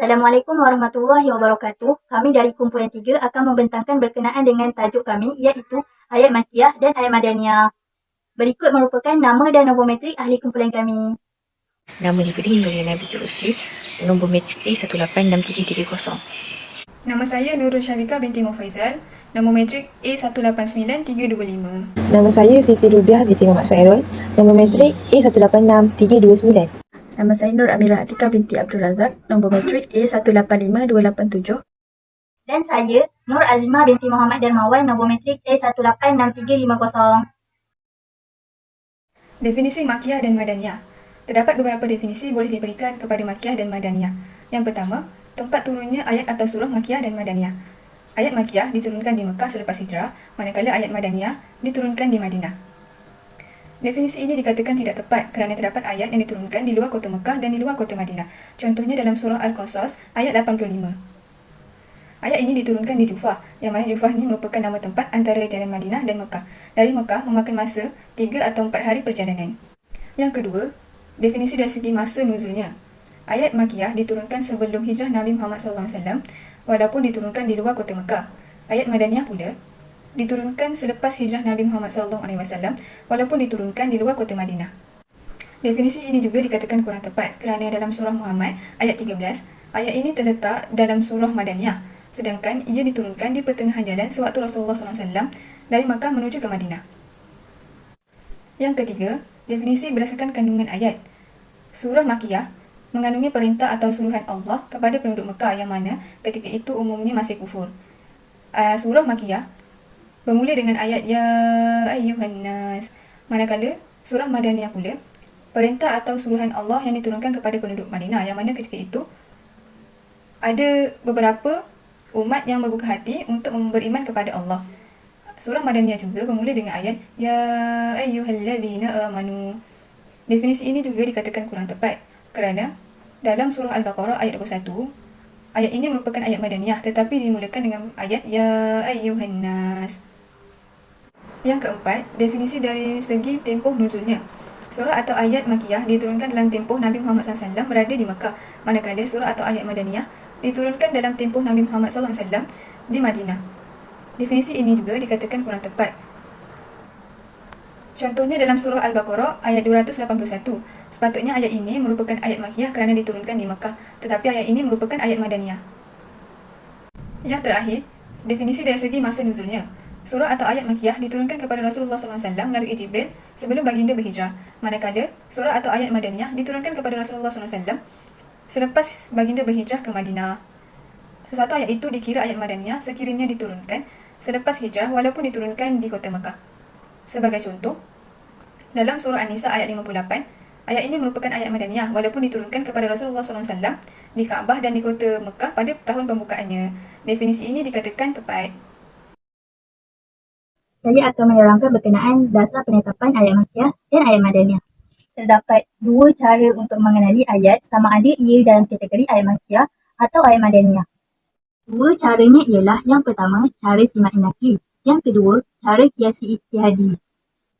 Assalamualaikum warahmatullahi wabarakatuh. Kami dari kumpulan 3 akan membentangkan berkenaan dengan tajuk kami iaitu ayat Makkiyah dan ayat Madaniyah. Berikut merupakan nama dan nombor metrik ahli kumpulan kami. Nama diberi Nurul Nabi Rusli, nombor metrik A186330. Nama saya Nurul Syafiqah binti Mufaizal, nombor metrik A189325. Nama saya Siti Rubiah binti Muhammad Sairul, nombor metrik A186329. Nama saya Nur Amirah Atika binti Abdul Razak, nombor metrik A185287. Dan saya Nur Azimah binti Muhammad Darmawan, nombor metrik A186350. Definisi Makkiyah dan Madaniyah. Terdapat beberapa definisi boleh diberikan kepada Makkiyah dan Madaniyah. Yang pertama, tempat turunnya ayat atau surah Makkiyah dan Madaniyah. Ayat Makkiyah diturunkan di Mekah selepas hijrah, manakala ayat Madaniyah diturunkan di Madinah. Definisi ini dikatakan tidak tepat kerana terdapat ayat yang diturunkan di luar kota Mekah dan di luar kota Madinah. Contohnya dalam surah Al-Qasas ayat 85. Ayat ini diturunkan di Jufah, yang mana Jufah ini merupakan nama tempat antara jalan Madinah dan Mekah. Dari Mekah memakan masa 3 atau 4 hari perjalanan. Yang kedua, definisi dari segi masa nuzulnya. Ayat Makkiyah diturunkan sebelum hijrah Nabi Muhammad SAW, walaupun diturunkan di luar kota Mekah. Ayat Madaniyah pula diturunkan selepas hijrah Nabi Muhammad SAW, walaupun diturunkan di luar kota Madinah. Definisi ini juga dikatakan kurang tepat kerana dalam surah Muhammad ayat 13, ayat ini terletak dalam surah Madaniyah, sedangkan ia diturunkan di pertengahan jalan sewaktu Rasulullah SAW dari Makkah menuju ke Madinah. Yang ketiga, definisi berdasarkan kandungan ayat. Surah Makkiyah mengandungi perintah atau suruhan Allah kepada penduduk Mekah yang mana ketika itu umumnya masih kufur. Surah Makkiyah bermula dengan ayat Ya Ayyuhan Nas, manakala surah Madaniyah pula perintah atau suruhan Allah yang diturunkan kepada penduduk Madinah yang mana ketika itu ada beberapa umat yang berbuka hati untuk beriman kepada Allah. Surah Madaniyah juga bermula dengan ayat Ya ayyuhalladzina amanu. Definisi ini juga dikatakan kurang tepat kerana dalam surah Al-Baqarah ayat 21, ayat ini merupakan ayat Madaniyah tetapi dimulakan dengan ayat Ya ayyuhan nas. Yang keempat, definisi dari segi tempoh nuzulnya. Surah atau ayat Makkiyah diturunkan dalam tempoh Nabi Muhammad SAW berada di Mekah, manakala surah atau ayat Madaniyah diturunkan dalam tempoh Nabi Muhammad SAW di Madinah. Definisi ini juga dikatakan kurang tepat. Contohnya dalam surah Al-Baqarah ayat 281. Sepatutnya ayat ini merupakan ayat Makkiyah kerana diturunkan di Mekah, tetapi ayat ini merupakan ayat Madaniyah. Yang terakhir, definisi dari segi masa nuzulnya. Surah atau ayat Makkiyah diturunkan kepada Rasulullah SAW melalui Jibril sebelum baginda berhijrah, manakala surah atau ayat Madaniyah diturunkan kepada Rasulullah SAW selepas baginda berhijrah ke Madinah. Sesuatu ayat itu dikira ayat Madaniyah sekiranya diturunkan selepas hijrah walaupun diturunkan di kota Mekah. Sebagai contoh, dalam surah An-Nisa ayat 58, ayat ini merupakan ayat Madaniyah walaupun diturunkan kepada Rasulullah SAW di Kaabah dan di kota Mekah pada tahun pembukaannya. Definisi ini dikatakan tepat. Saya akan menerangkan berkenaan dasar penetapan ayat Makkiyah dan ayat Madaniyah. Terdapat dua cara untuk mengenali ayat sama ada ia dalam kategori ayat Makkiyah atau ayat Madaniyah. Dua caranya ialah yang pertama, cara simak nakli. Yang kedua, cara kiasi ijtihadi.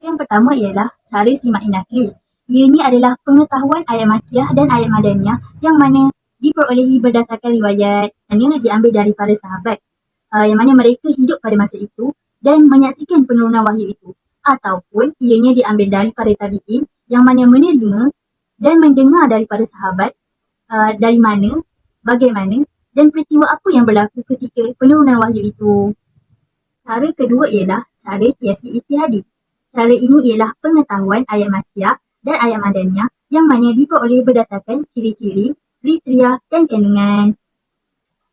Yang pertama ialah cara simak nakli. Ianya adalah pengetahuan ayat Makkiyah dan ayat Madaniyah yang mana diperolehi berdasarkan riwayat yang diambil dari para sahabat yang mana mereka hidup pada masa itu dan menyaksikan penurunan wahyu itu, ataupun ianya diambil dari para tabi'in yang mana menerima dan mendengar daripada sahabat dari mana, bagaimana dan peristiwa apa yang berlaku ketika penurunan wahyu itu. Cara kedua ialah cara kiasi ijtihadi. Cara ini ialah pengetahuan ayat Makkiyah dan ayat Madaniyah yang mana diperoleh berdasarkan ciri-ciri, kriteria dan kandungan.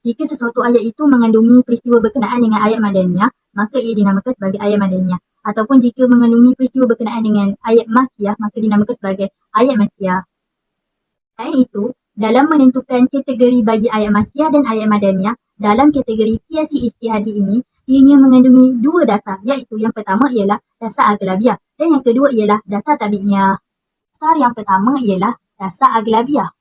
Jika sesuatu ayat itu mengandungi peristiwa berkenaan dengan ayat Madaniyah, maka ia dinamakan sebagai ayat Madaniyah. Ataupun jika mengandungi peristiwa berkenaan dengan ayat Makkiyah, maka dinamakan sebagai ayat Makkiyah. Selain itu, dalam menentukan kategori bagi ayat Makkiyah dan ayat Madaniyah, dalam kategori kiasi ijtihadi ini, ianya mengandungi dua dasar, iaitu yang pertama ialah dasar aglabiah dan yang kedua ialah dasar tabi'iyah. Dasar yang pertama ialah dasar aglabiah.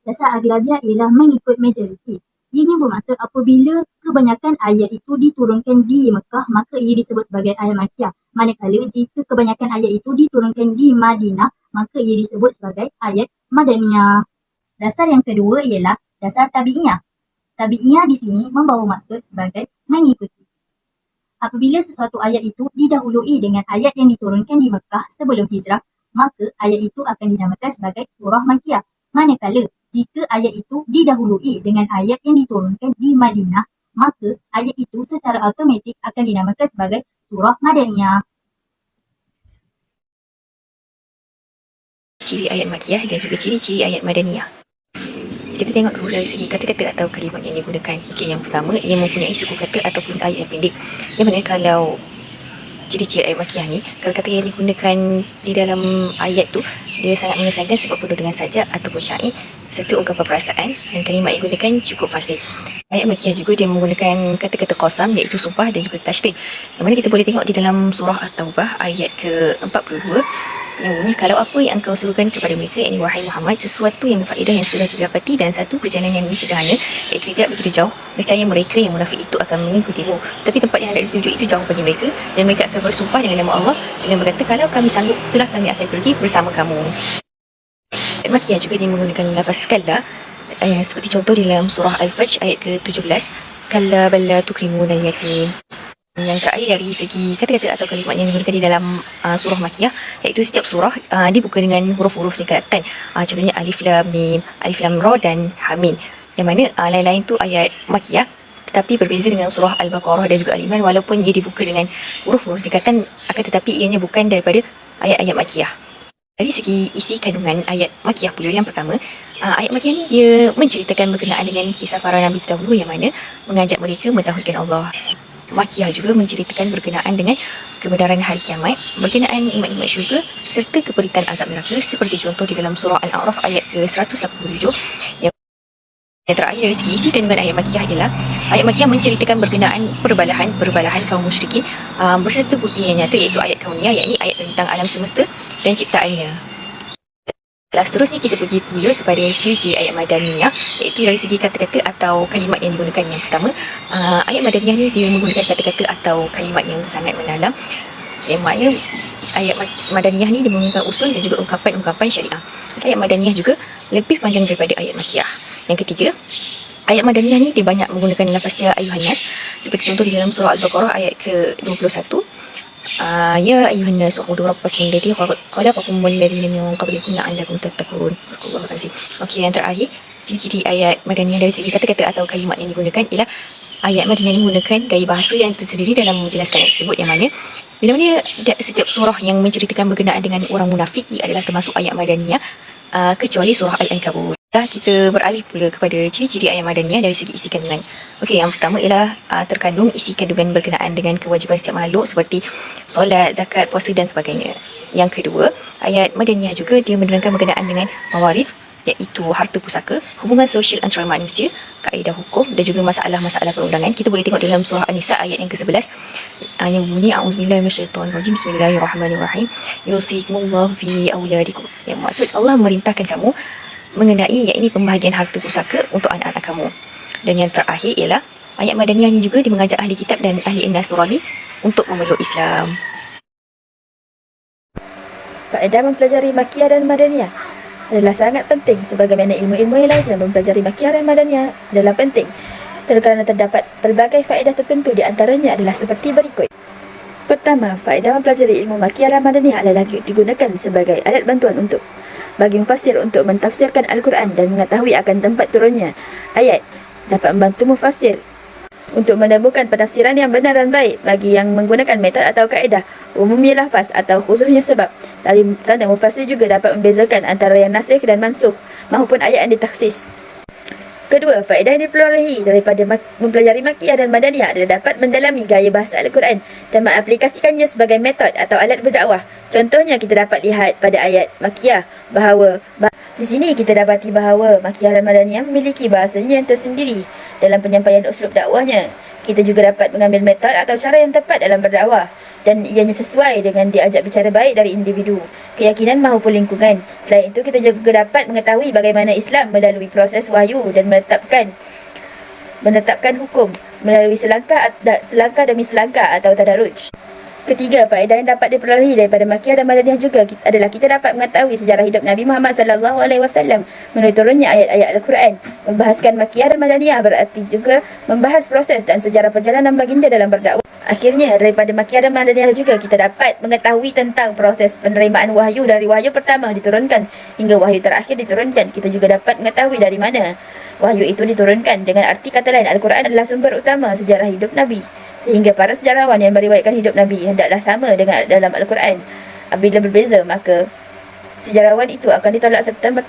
Dasar aglabiah ialah mengikut majoriti. Ianya bermaksud apabila kebanyakan ayat itu diturunkan di Mekah, maka ia disebut sebagai ayat Makkiyah. Manakala jika kebanyakan ayat itu diturunkan di Madinah, maka ia disebut sebagai ayat Madaniyah. Dasar yang kedua ialah dasar tabi'iyah. Tabi'iyah di sini membawa maksud sebagai mengikuti. Apabila sesuatu ayat itu didahului dengan ayat yang diturunkan di Mekah sebelum hijrah, maka ayat itu akan dinamakan sebagai surah Makkiyah. Manakala jika ayat itu didahului dengan ayat yang diturunkan di Madinah, maka ayat itu secara automatik akan dinamakan sebagai surah Madaniyah. Ciri ayat Makkiyah dan juga ciri-ciri ayat Madaniyah. Kita tengok dulu dari segi kata-kata atau kalimat yang digunakan. Okey, yang pertama, ia mempunyai suku kata ataupun ayat yang pendek. Yang mana kalau ciri-ciri ayat Makkiyah ni, kalau kata yang digunakan di dalam ayat tu, dia sangat mengesankan sebab penuh dengan sajak ataupun syair serta ungkapan perasaan, dan kalimat yang digunakan cukup fasih. Ayat Makkiyah juga dia menggunakan kata-kata qasam iaitu sumpah dan juga tashbih. Yang mana kita boleh tengok di dalam surah At-Taubah ayat ke-42 yang bunyi, kalau apa yang engkau suruhkan kepada mereka, yakni wahai Muhammad, sesuatu yang berfaedah yang sudah didapati dan satu perjalanan yang lebih sederhana, iaitu tidak begitu jauh, nescaya mereka yang munafik itu akan mengikutimu. Tapi tempat yang hendak dituju itu jauh bagi mereka, dan mereka akan bersumpah dengan nama Allah dengan berkata, kalau kami sanggup, itulah kami akan pergi bersama kamu. Ayat Makkiyah juga dia menggunakan lafaz kalla, seperti contoh di dalam surah Al-Fajr ayat ke-17, kalla balla tukrimuna al-yatim. Yang terakhir dari segi kata-kata atau kalimat yang digunakan di dalam surah Makkiyah, iaitu setiap surah dibuka dengan huruf-huruf singkatan. Contohnya Alif Lam Mim, Alif Lam Ra dan Hamim. Yang mana lain-lain tu ayat Makkiyah, tetapi berbeza dengan surah Al-Baqarah dan juga Al-Imran, walaupun dia dibuka dengan huruf-huruf singkatan, akan tetapi ianya bukan daripada ayat-ayat Makkiyah. Dari segi isi kandungan ayat Makkiyah pula, yang pertama, ayat Makkiyah ni dia menceritakan berkenaan dengan kisah para Nabi terdahulu yang mana mengajak mereka mentauhidkan Allah. Makkiyah juga menceritakan berkenaan dengan kebenaran hari kiamat, berkenaan nikmat-nikmat syurga serta keperitan azab neraka, seperti contoh di dalam surah Al-A'raf ayat ke-187. Yang terakhir dari segi isi kandungan ayat Makkiyah ialah ayat Makkiyah menceritakan berkenaan perbalahan kaum musyrikin berserta bukti yang nyata, iaitu ayat kauniyah, yakni ayat tentang alam semesta dan ciptaannya. Seterusnya kita pergi pula kepada ciri-ciri ayat Madaniyah, iaitu dari segi kata-kata atau kalimat yang digunakan. Yang pertama, ayat Madaniyah ni dia menggunakan kata-kata atau kalimat yang sangat mendalam, yang mana ayat Madaniyah ni dia menggunakan usul dan juga ungkapan-ungkapan syariah. Ayat Madaniyah juga lebih panjang daripada ayat Makkiyah. Yang ketiga, ayat Madaniyah ni dia banyak menggunakan lafaz ya ayuhan nas, seperti contoh di dalam surah Al-Baqarah ayat ke-21. Ya ayuhan nas u'budu rabbakum alladhi khalaqakum wal ladzina min qablikum la'allakum tattaqun. Subhanallah azim. Okey, yang terakhir, ciri-ciri ayat Madaniyah dari segi kata-kata atau kalimat yang digunakan ialah ayat Madaniyah menggunakan gaya bahasa yang tersendiri dalam menjelaskan ayat tersebut, yang mana bila mana setiap surah yang menceritakan berkenaan dengan orang munafik adalah termasuk ayat Madaniyah, kecuali surah Al-Ankabut. Kita beralih pula kepada ciri-ciri ayat Madaniyah dari segi isi kandungan. Okey, yang pertama ialah terkandung isi kandungan berkenaan dengan kewajipan setiap makhluk seperti solat, zakat, puasa dan sebagainya. Yang kedua, ayat Madaniyah juga dia menerangkan berkenaan dengan mawarif, iaitu harta pusaka, hubungan sosial antara manusia, kaedah hukum dan juga masalah-masalah perundangan. Kita boleh tengok dalam surah An-Nisa ayat yang ke-11 yang bunyi a'udzubillahi minasyaitonirrajim, bismillahirrahmanirrahim, yusikumullahu fi auladikum. Yang maksud Allah memerintahkan kamu mengenai yakni pembahagian harta pusaka untuk anak-anak kamu. Dan yang terakhir ialah ayat Madaniyah ini juga dia mengajak ahli kitab dan ahli Nasrani untuk memeluk Islam. Faedah mempelajari Makkiyah dan Madaniyah adalah sangat penting, sebagaimana ilmu-ilmu yang lain yang mempelajari Makkiyah dan Madaniyah adalah penting kerana terdapat pelbagai faedah tertentu. Di antaranya adalah seperti berikut. Pertama, faedah mempelajari ilmu Makkiyah dan Madaniyah adalah digunakan sebagai alat bantuan bagi mufassir untuk mentafsirkan Al-Quran dan mengetahui akan tempat turunnya ayat. Dapat membantu mufassir untuk menemukan penafsiran yang benar dan baik bagi yang menggunakan metod atau kaedah umumnya lafaz atau khususnya sebab. Dari sana mufassir juga dapat membezakan antara yang nasikh dan mansukh maupun ayat yang ditaksis. Kedua, faedah yang diperolehi daripada mempelajari Makkiyah dan Madaniyah adalah dapat mendalami gaya bahasa Al-Quran dan mengaplikasikannya sebagai metod atau alat berdakwah. Contohnya kita dapat lihat pada ayat Makkiyah bahawa di sini kita dapati bahawa Makkiyah dan Madaniyah memiliki bahasanya yang tersendiri dalam penyampaian uslub dakwahnya. Kita juga dapat mengambil metod atau cara yang tepat dalam berdakwah dan ianya sesuai dengan diajak bicara baik dari individu, keyakinan maupun lingkungan. Selain itu, kita juga dapat mengetahui bagaimana Islam melalui proses wahyu dan menetapkan hukum melalui selangkah demi selangkah atau tadaruj. Ketiga, faedah yang dapat diperolehi daripada Makkiyah dan Madaniyah juga adalah kita dapat mengetahui sejarah hidup Nabi Muhammad SAW melalui turunnya ayat-ayat Al-Quran. Membahaskan Makkiyah dan Madaniyah berarti juga membahas proses dan sejarah perjalanan baginda dalam berdakwah. Akhirnya, daripada Makkiyah dan Madaniyah juga kita dapat mengetahui tentang proses penerimaan wahyu dari wahyu pertama diturunkan hingga wahyu terakhir diturunkan. Kita juga dapat mengetahui dari mana wahyu itu diturunkan. Dengan arti kata lain, Al-Quran adalah sumber utama sejarah hidup Nabi. Sehingga para sejarawan yang meriwayatkan hidup Nabi hendaklah sama dengan dalam Al-Quran. Apabila berbeza, maka sejarawan itu akan ditolak serta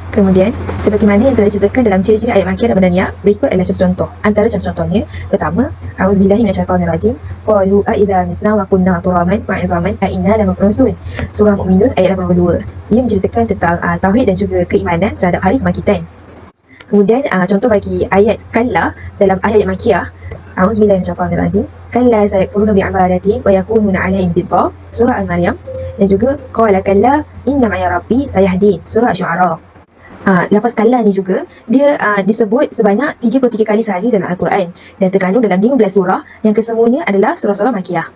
Kemudian, seperti mana yang telah diceritakan dalam ciri-ciri ayat Makkiyah dan Madaniyah, berikut adalah contoh. Antara contoh-contohnya, pertama, A'udzubillahi minasyaitonirrajim. Qalu a'idza mitna wa kunna turaban wa 'idzaman a inna lamab'utsun. Surah Mukminun ayat 82. Ia menceritakan tentang tauhid dan juga keimanan terhadap hari kebangkitan. Kemudian, contoh bagi ayat kalla dalam ayat Makkiyah, A'udzubillahi minasyaitonirrajim. Kalla sayakfuruna bi'ibadatihim wa yakununa 'alaihim dhidda. Surah Al-Maryam. Dan juga qala kalla inna ma'iya rabbi sayahdin. Surah Asy-Syu'ara. Lafaz kalla ni juga dia disebut sebanyak 33 kali sahaja dalam Al-Quran dan terkandung dalam 15 surah yang kesemuanya adalah surah-surah Makkiyah.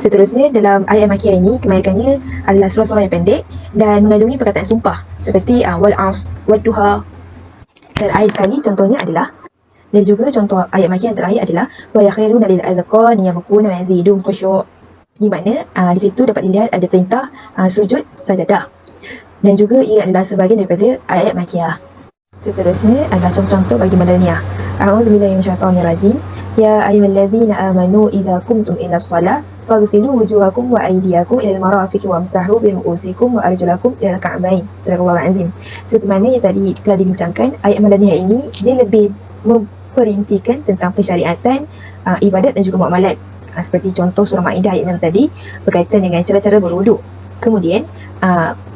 Seterusnya, dalam ayat Makkiyah ini kebanyakannya adalah surah-surah yang pendek dan mengandungi perkataan sumpah seperti wal 'as, wad duha. Dan ayat sekali contohnya adalah, dan juga contoh ayat Makkiyah yang terakhir adalah wa yakhairuna lil adqani yabquna wa yazidum khusyu', di mana di situ dapat dilihat ada perintah sujud sajadah. Dan juga ia adalah sebahagian daripada ayat Makkiyah. Seterusnya adalah contoh-contoh bagi Madaniyah. A'udzubillahi minasyaitonirrajim. Ya ayyuhallazina amanu idza qumtum ila shalah faghsilu wujuhakum wa aydiyakum ila al-marafiq wamsahu bi ru'usikum wa arjulakum ila al-ka'bayn. Sadaqallahul azim. Seperti mana yang tadi telah dibincangkan, ayat Madaniyah ini dia lebih memperincikan tentang pensyariatan ibadat dan juga muamalat. Seperti contoh surah Maidah ayat 6 tadi berkaitan dengan cara-cara berwuduk. Kemudian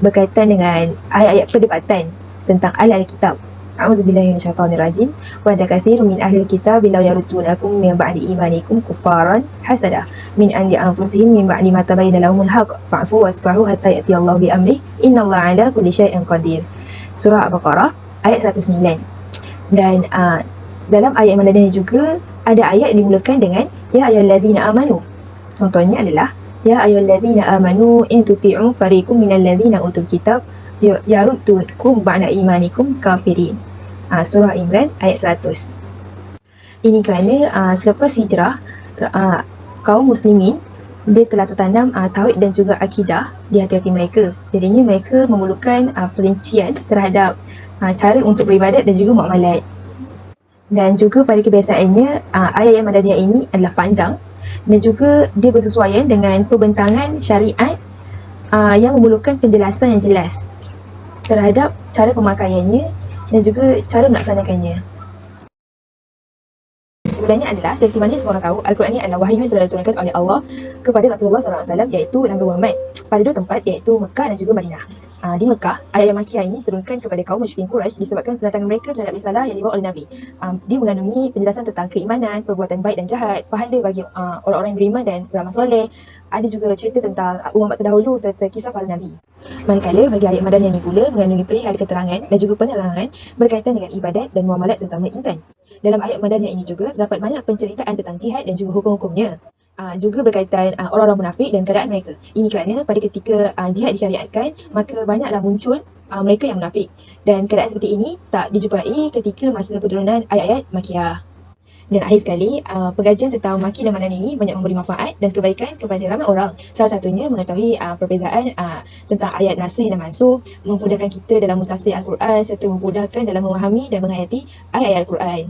berkaitan dengan ayat-ayat perdebatan tentang ahli kitab. A'udzubillahi minasyaitonirrajim. Wa ada katsirun min ahli kitab law yaruddunakum min ba'di imanikum kuffaran hasada min indi anfusihim min ba'di ma tabayyana lahumul haqq fa'fu wasfahu hatta ya'ti Allah bi amri innallaha 'ala kulli syai'in qadir. Surah Al-Baqarah ayat 109. Dan dalam ayat Madaniyah juga ada ayat yang dimulakan dengan ya ayyuhallazina amanu. Contohnya adalah ya ayyuhallazina amanu in tuti'u fariqum minal ladzina utul kitab yaruddukum ba'da imanikum kafirin. Surah Imran ayat 100. Ini kerana selepas hijrah kaum muslimin dia telah tertanam tauhid dan juga akidah di hati-hati mereka. Jadinya mereka memerlukan perincian terhadap cara untuk beribadat dan juga muamalat. Dan juga pada kebiasaannya ayat Madaniyah ini adalah panjang dan juga dia bersesuaian dengan pembentangan syariat yang memerlukan penjelasan yang jelas terhadap cara pemakaiannya dan juga cara melaksanakannya. Sebenarnya adalah seperti mana semua orang tahu, Al-Quran ini adalah wahyu yang telah diturunkan oleh Allah kepada Rasulullah SAW, iaitu Nabi Muhammad pada dua tempat, iaitu Mekah dan juga Madinah. Di Mekah, ayat Makkiyah ini diturunkan kepada kaum musyrikin Quraisy disebabkan penentangan mereka terhadap risalah yang dibawa oleh Nabi. Dia mengandungi penjelasan tentang keimanan, perbuatan baik dan jahat, pahala bagi orang-orang yang beriman dan beramal soleh. Ada juga cerita tentang umat terdahulu serta kisah para Nabi. Manakala bagi ayat Madaniyah ini pula mengandungi perihal keterangan dan juga penerangan berkaitan dengan ibadat dan muamalat sesama insan. Dalam ayat Madaniyah ini juga terdapat banyak penceritaan tentang jihad dan juga hukum-hukumnya. Juga berkaitan orang-orang munafik dan keadaan mereka. Ini kerana pada ketika jihad disyariatkan, maka banyaklah muncul mereka yang munafik. Dan keadaan seperti ini tak dijumpai ketika masa keturunan ayat-ayat Makkiyah. Dan akhir sekali, pengajian tentang Makkiyah dan Madaniyah ini banyak memberi manfaat dan kebaikan kepada ramai orang. Salah satunya mengetahui perbezaan tentang ayat nasikh dan mansukh, memudahkan kita dalam mentafsir Al-Quran serta memudahkan dalam memahami dan menghayati ayat-ayat Al-Quran.